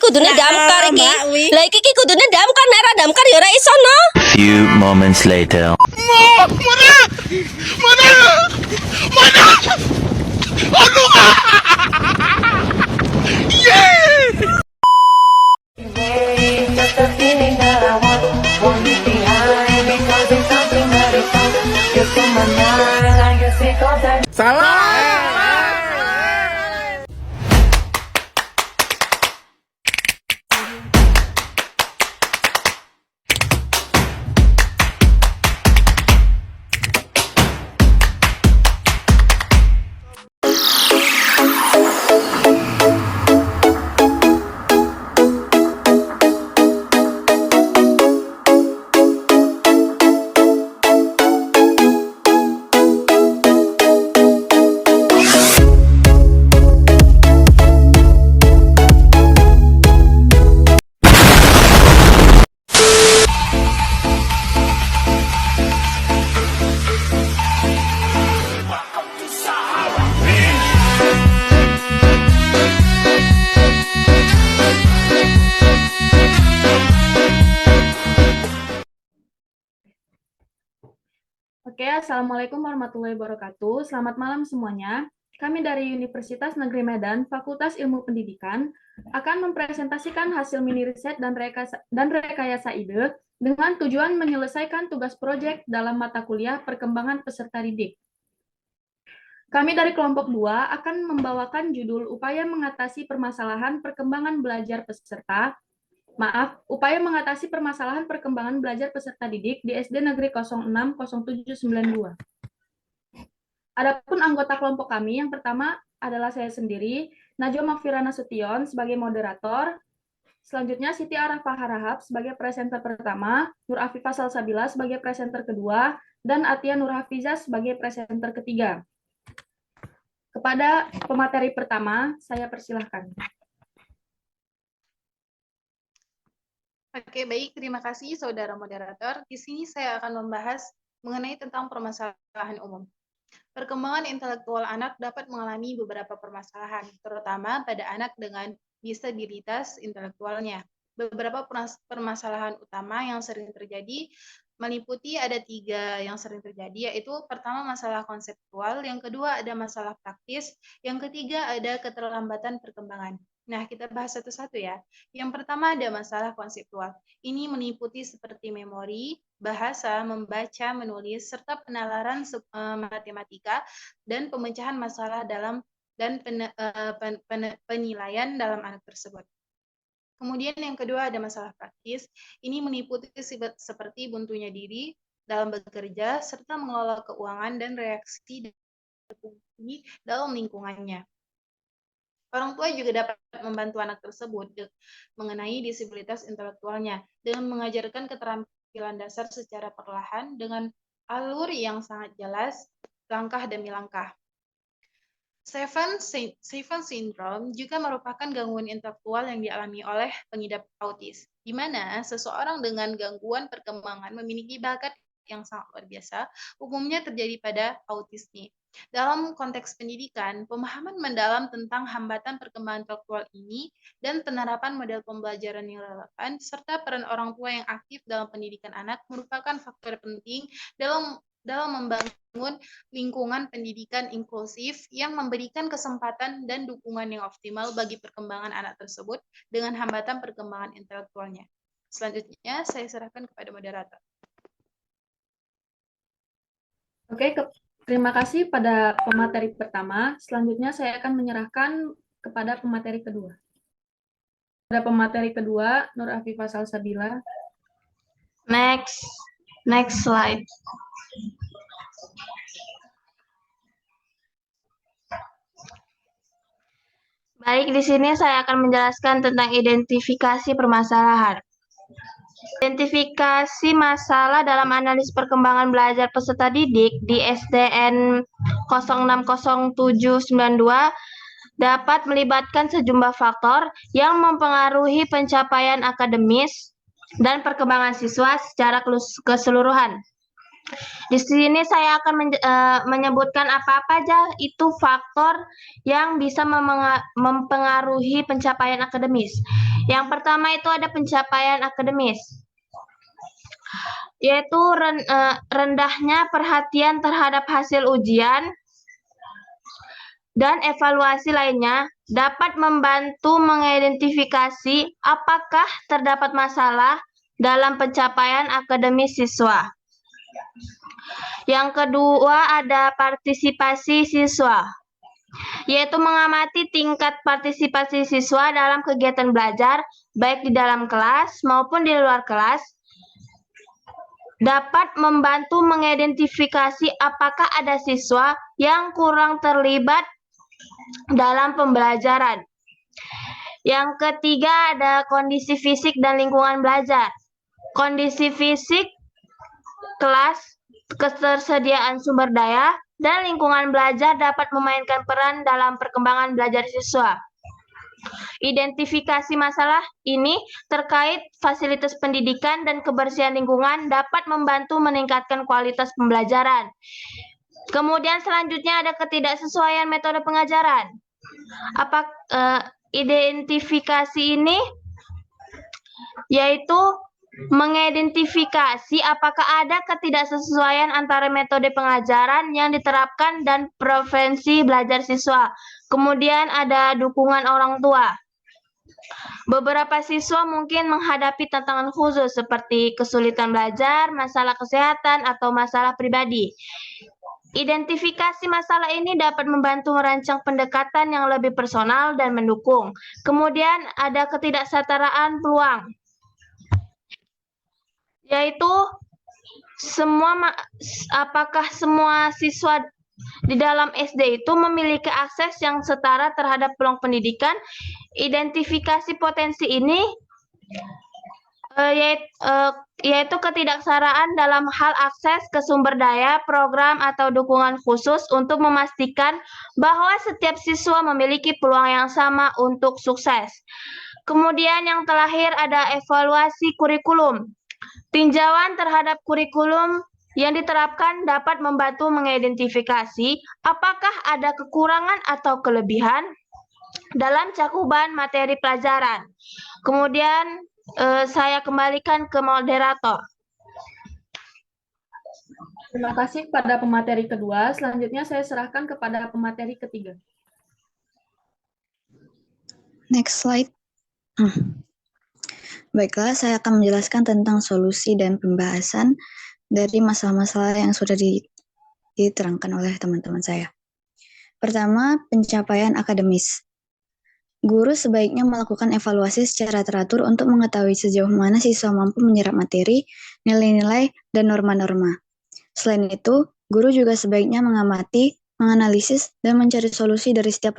kudune damkar iki. Mbak Wi. Lah iki kudune damkar, nek ora damkar ya ora iso no. Few moments later. Just a feeling that I want it behind because it's something that is so just in my mind. I guess it goes that. Salah. Oke, Assalamualaikum warahmatullahi wabarakatuh. Selamat malam semuanya. Kami dari Universitas Negeri Medan, Fakultas Ilmu Pendidikan, akan mempresentasikan hasil mini riset dan rekayasa ide dengan tujuan menyelesaikan tugas proyek dalam mata kuliah perkembangan peserta didik. Kami dari kelompok 2 akan membawakan judul Upaya Mengatasi Permasalahan Perkembangan Belajar Peserta upaya mengatasi permasalahan perkembangan belajar peserta didik di SD Negeri 060792. Adapun anggota kelompok kami, yang pertama adalah saya sendiri, Najwa Makfirana Sution sebagai moderator, selanjutnya Siti Arafah Harahap sebagai presenter pertama, Nur Afifah Salsabila sebagai presenter kedua, dan Atia Nur Hafizah sebagai presenter ketiga. Kepada pemateri pertama, saya persilahkan. Oke, baik. Terima kasih, Saudara Moderator. Di sini saya akan membahas mengenai tentang permasalahan umum. Perkembangan intelektual anak dapat mengalami beberapa permasalahan, terutama pada anak dengan disabilitas intelektualnya. Beberapa permasalahan utama yang sering terjadi meliputi ada 3 yang sering terjadi, yaitu pertama masalah konseptual, yang kedua ada masalah praktis, yang ketiga ada keterlambatan perkembangan. Nah, kita bahas satu-satu ya. Yang pertama ada masalah konseptual. Ini meliputi seperti memori, bahasa, membaca, menulis, serta penalaran matematika dan pemecahan masalah dalam dan penilaian dalam anak tersebut. Kemudian yang kedua ada masalah praktis. Ini meliputi seperti buntunya diri dalam bekerja, serta mengelola keuangan dan reaksi dalam lingkungannya. Orang tua juga dapat membantu anak tersebut mengenai disabilitas intelektualnya dengan mengajarkan keterampilan dasar secara perlahan dengan alur yang sangat jelas, langkah demi langkah. Seven syndrome juga merupakan gangguan intelektual yang dialami oleh pengidap autis, di mana seseorang dengan gangguan perkembangan memiliki bakat yang sangat luar biasa, umumnya terjadi pada autis nih. Dalam konteks pendidikan, pemahaman mendalam tentang hambatan perkembangan intelektual ini dan penerapan model pembelajaran yang relevan, serta peran orang tua yang aktif dalam pendidikan anak merupakan faktor penting dalam membangun lingkungan pendidikan inklusif yang memberikan kesempatan dan dukungan yang optimal bagi perkembangan anak tersebut dengan hambatan perkembangan intelektualnya. Selanjutnya, saya serahkan kepada moderator. Oke, terima kasih pada pemateri pertama. Selanjutnya saya akan menyerahkan kepada pemateri kedua. Pada pemateri kedua, Nur Afifah Salsabila. Next slide. Baik, di sini saya akan menjelaskan tentang identifikasi permasalahan. Identifikasi masalah dalam analis perkembangan belajar peserta didik di SDN 060792 dapat melibatkan sejumlah faktor yang mempengaruhi pencapaian akademis dan perkembangan siswa secara keseluruhan. Di sini saya akan menyebutkan apa-apa aja itu faktor yang bisa mempengaruhi pencapaian akademis. Yang pertama itu ada pencapaian akademis, yaitu rendahnya perhatian terhadap hasil ujian dan evaluasi lainnya dapat membantu mengidentifikasi apakah terdapat masalah dalam pencapaian akademis siswa. Yang kedua ada partisipasi siswa, yaitu mengamati tingkat partisipasi siswa dalam kegiatan belajar, baik di dalam kelas maupun di luar kelas, dapat membantu mengidentifikasi apakah ada siswa yang kurang terlibat dalam pembelajaran. Yang ketiga ada kondisi fisik dan lingkungan belajar. Kondisi fisik, kelas, ketersediaan sumber daya, dan lingkungan belajar dapat memainkan peran dalam perkembangan belajar siswa. Identifikasi masalah ini terkait fasilitas pendidikan dan kebersihan lingkungan dapat membantu meningkatkan kualitas pembelajaran. Kemudian selanjutnya ada ketidaksesuaian metode pengajaran. Identifikasi ini yaitu mengidentifikasi apakah ada ketidaksesuaian antara metode pengajaran yang diterapkan dan preferensi belajar siswa. Kemudian ada dukungan orang tua. Beberapa siswa mungkin menghadapi tantangan khusus seperti kesulitan belajar, masalah kesehatan, atau masalah pribadi. Identifikasi masalah ini dapat membantu merancang pendekatan yang lebih personal dan mendukung. Kemudian ada ketidaksetaraan peluang, yaitu apakah semua siswa di dalam SD itu memiliki akses yang setara terhadap peluang pendidikan. Identifikasi potensi ini yaitu ketidaksetaraan dalam hal akses ke sumber daya, program, atau dukungan khusus untuk memastikan bahwa setiap siswa memiliki peluang yang sama untuk sukses. Kemudian yang terakhir ada evaluasi kurikulum. Tinjauan terhadap kurikulum yang diterapkan dapat membantu mengidentifikasi apakah ada kekurangan atau kelebihan dalam cakupan materi pelajaran. Kemudian saya kembalikan ke moderator. Terima kasih kepada pemateri kedua. Selanjutnya saya serahkan kepada pemateri ketiga. Next slide. Baiklah, saya akan menjelaskan tentang solusi dan pembahasan dari masalah-masalah yang sudah diterangkan oleh teman-teman saya. Pertama, pencapaian akademis. Guru sebaiknya melakukan evaluasi secara teratur untuk mengetahui sejauh mana siswa mampu menyerap materi, nilai-nilai, dan norma-norma. Selain itu, guru juga sebaiknya mengamati, menganalisis, dan mencari solusi dari setiap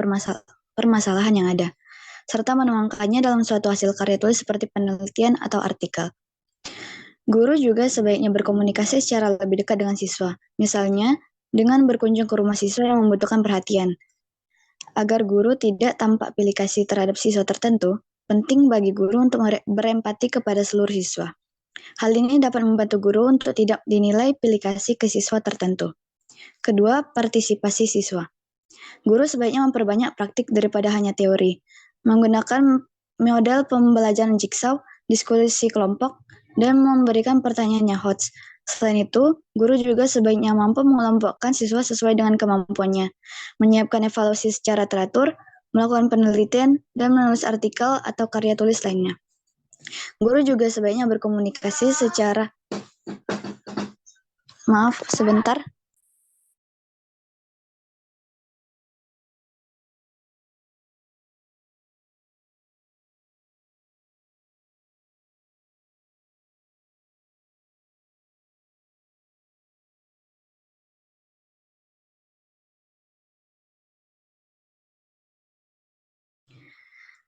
permasalahan yang ada, serta menuangkannya dalam suatu hasil karya tulis seperti penelitian atau artikel. Guru juga sebaiknya berkomunikasi secara lebih dekat dengan siswa, misalnya dengan berkunjung ke rumah siswa yang membutuhkan perhatian. Agar guru tidak tampak pilih kasih terhadap siswa tertentu, penting bagi guru untuk berempati kepada seluruh siswa. Hal ini dapat membantu guru untuk tidak dinilai pilih kasih ke siswa tertentu. Kedua, partisipasi siswa. Guru sebaiknya memperbanyak praktik daripada hanya teori, menggunakan model pembelajaran jigsaw, diskusi kelompok, dan memberikan pertanyaannya HOTS. Selain itu, guru juga sebaiknya mampu mengelompokkan siswa sesuai dengan kemampuannya, menyiapkan evaluasi secara teratur, melakukan penelitian, dan menulis artikel atau karya tulis lainnya. Guru juga sebaiknya berkomunikasi secara... Maaf, sebentar.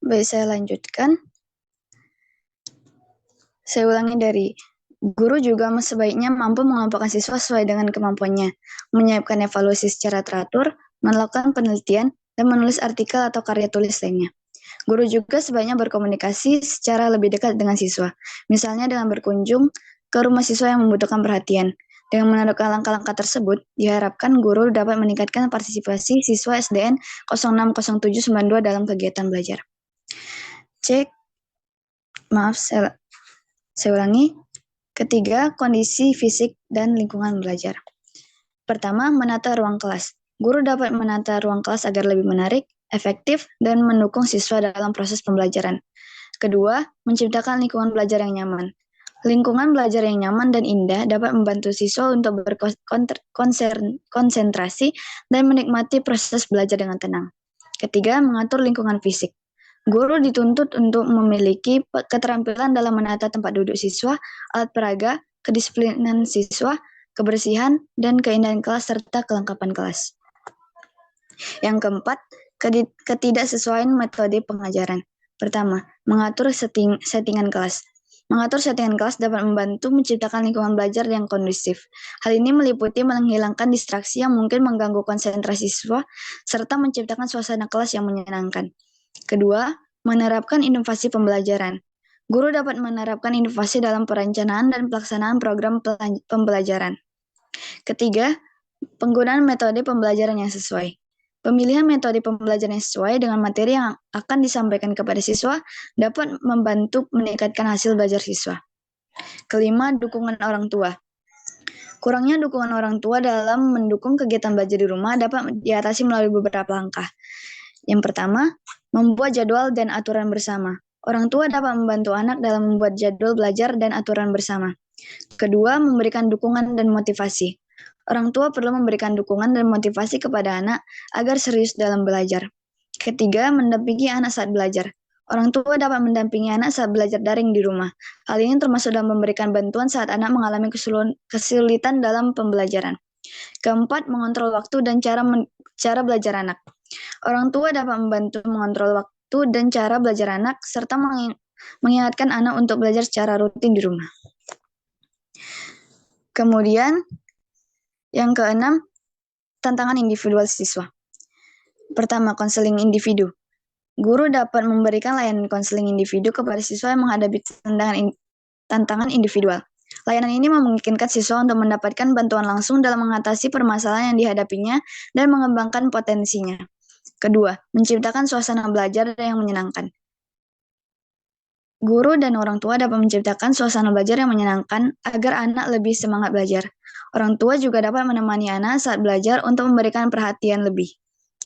Baik, saya lanjutkan. Saya ulangi dari guru juga sebaiknya mampu mengelompokkan siswa sesuai dengan kemampuannya, menyiapkan evaluasi secara teratur, melakukan penelitian, dan menulis artikel atau karya tulis lainnya. Guru juga sebaiknya berkomunikasi secara lebih dekat dengan siswa, misalnya dengan berkunjung ke rumah siswa yang membutuhkan perhatian, Dengan menerapkan langkah-langkah tersebut, diharapkan guru dapat meningkatkan partisipasi siswa SDN 060792 dalam kegiatan belajar. Saya ulangi. Ketiga, kondisi fisik dan lingkungan belajar. Pertama, menata ruang kelas. Guru dapat menata ruang kelas agar lebih menarik, efektif, dan mendukung siswa dalam proses pembelajaran. Kedua, menciptakan lingkungan belajar yang nyaman. Lingkungan belajar yang nyaman dan indah dapat membantu siswa untuk berkonsentrasi dan menikmati proses belajar dengan tenang. Ketiga, mengatur lingkungan fisik. Guru dituntut untuk memiliki keterampilan dalam menata tempat duduk siswa, alat peraga, kedisiplinan siswa, kebersihan, dan keindahan kelas serta kelengkapan kelas. Yang keempat, ketidaksesuaian metode pengajaran. Pertama, mengatur settingan kelas. Mengatur settingan kelas dapat membantu menciptakan lingkungan belajar yang kondusif. Hal ini meliputi menghilangkan distraksi yang mungkin mengganggu konsentrasi siswa, serta menciptakan suasana kelas yang menyenangkan. Kedua, menerapkan inovasi pembelajaran. Guru dapat menerapkan inovasi dalam perencanaan dan pelaksanaan program pembelajaran. Ketiga, penggunaan metode pembelajaran yang sesuai. Pemilihan metode pembelajaran yang sesuai dengan materi yang akan disampaikan kepada siswa dapat membantu meningkatkan hasil belajar siswa. Kelima, dukungan orang tua. Kurangnya dukungan orang tua dalam mendukung kegiatan belajar di rumah dapat diatasi melalui beberapa langkah. Yang pertama, membuat jadwal dan aturan bersama. Orang tua dapat membantu anak dalam membuat jadwal belajar dan aturan bersama. Kedua, memberikan dukungan dan motivasi. Orang tua perlu memberikan dukungan dan motivasi kepada anak agar serius dalam belajar. Ketiga, mendampingi anak saat belajar. Orang tua dapat mendampingi anak saat belajar daring di rumah. Hal ini termasuk dalam memberikan bantuan saat anak mengalami kesulitan dalam pembelajaran. Keempat, mengontrol waktu dan cara belajar anak. Orang tua dapat membantu mengontrol waktu dan cara belajar anak, serta mengingatkan anak untuk belajar secara rutin di rumah. Kemudian, yang keenam, tantangan individual siswa. Pertama, konseling individu. Guru dapat memberikan layanan konseling individu kepada siswa yang menghadapi tantangan individual. Layanan ini memungkinkan siswa untuk mendapatkan bantuan langsung dalam mengatasi permasalahan yang dihadapinya dan mengembangkan potensinya. Kedua, menciptakan suasana belajar yang menyenangkan. Guru dan orang tua dapat menciptakan suasana belajar yang menyenangkan agar anak lebih semangat belajar. Orang tua juga dapat menemani anak saat belajar untuk memberikan perhatian lebih.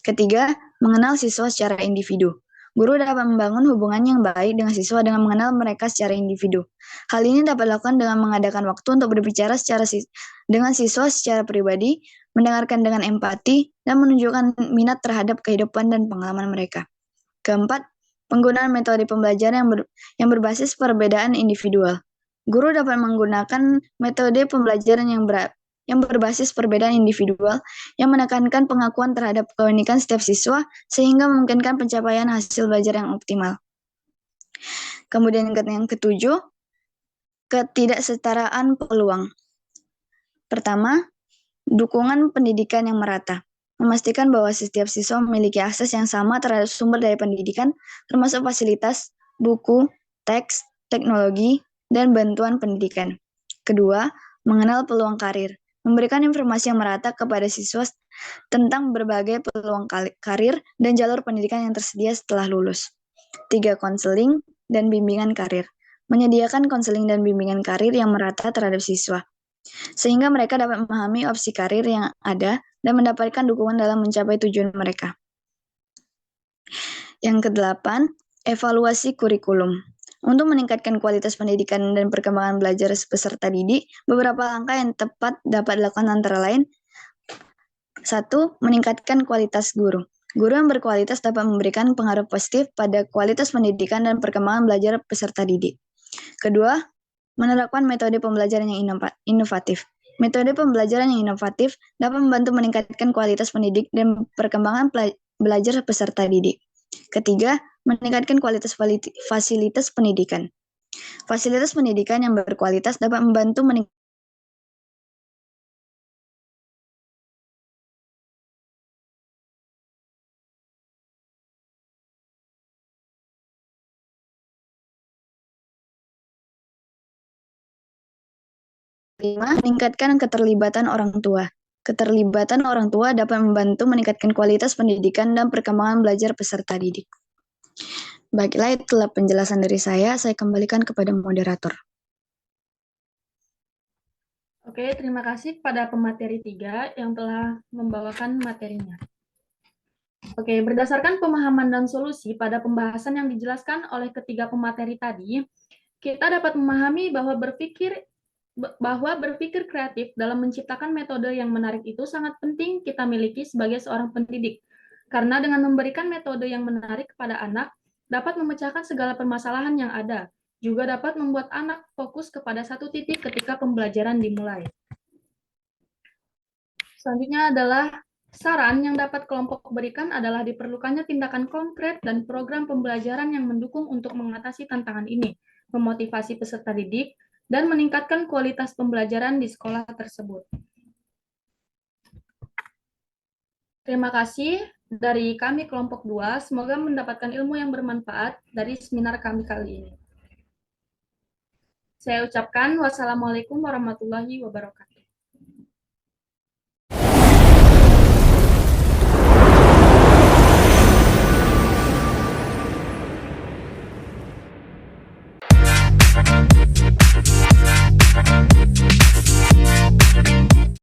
Ketiga, mengenal siswa secara individu. Guru dapat membangun hubungan yang baik dengan siswa dengan mengenal mereka secara individu. Hal ini dapat dilakukan dengan mengadakan waktu untuk berbicara dengan siswa secara pribadi, mendengarkan dengan empati, dan menunjukkan minat terhadap kehidupan dan pengalaman mereka. Keempat, penggunaan metode pembelajaran yang berbasis perbedaan individual. Guru dapat menggunakan metode pembelajaran yang berbasis perbedaan individual yang menekankan pengakuan terhadap keunikan setiap siswa sehingga memungkinkan pencapaian hasil belajar yang optimal. Kemudian yang ketujuh, ketidaksetaraan peluang. Pertama, dukungan pendidikan yang merata. Memastikan bahwa setiap siswa memiliki akses yang sama terhadap sumber daya pendidikan, termasuk fasilitas, buku, teks, teknologi, dan bantuan pendidikan. Kedua, mengenal peluang karir. Memberikan informasi yang merata kepada siswa tentang berbagai peluang karir dan jalur pendidikan yang tersedia setelah lulus. 3. Konseling dan bimbingan karir. Menyediakan konseling dan bimbingan karir yang merata terhadap siswa, sehingga mereka dapat memahami opsi karir yang ada dan mendapatkan dukungan dalam mencapai tujuan mereka. Yang kedelapan, evaluasi kurikulum. Untuk meningkatkan kualitas pendidikan dan perkembangan belajar peserta didik, beberapa langkah yang tepat dapat dilakukan antara lain. 1. Meningkatkan kualitas guru. Guru yang berkualitas dapat memberikan pengaruh positif pada kualitas pendidikan dan perkembangan belajar peserta didik. Kedua, menerapkan metode pembelajaran yang inovatif. Metode pembelajaran yang inovatif dapat membantu meningkatkan kualitas pendidik dan perkembangan belajar peserta didik. Ketiga, meningkatkan kualitas fasilitas pendidikan. Fasilitas pendidikan yang berkualitas dapat membantu kelima, meningkatkan keterlibatan orang tua. Keterlibatan orang tua dapat membantu meningkatkan kualitas pendidikan dan perkembangan belajar peserta didik. Baiklah, itulah penjelasan dari saya kembalikan kepada moderator. Oke, terima kasih kepada pemateri 3 yang telah membawakan materinya. Oke, berdasarkan pemahaman dan solusi pada pembahasan yang dijelaskan oleh ketiga pemateri tadi, kita dapat memahami bahwa berpikir kreatif dalam menciptakan metode yang menarik itu sangat penting kita miliki sebagai seorang pendidik. Karena dengan memberikan metode yang menarik kepada anak, dapat memecahkan segala permasalahan yang ada, juga dapat membuat anak fokus kepada satu titik ketika pembelajaran dimulai. Selanjutnya adalah saran yang dapat kelompok berikan adalah diperlukannya tindakan konkret dan program pembelajaran yang mendukung untuk mengatasi tantangan ini, memotivasi peserta didik, dan meningkatkan kualitas pembelajaran di sekolah tersebut. Terima kasih dari kami kelompok 2, semoga mendapatkan ilmu yang bermanfaat dari seminar kami kali ini. Saya ucapkan wassalamualaikum warahmatullahi wabarakatuh.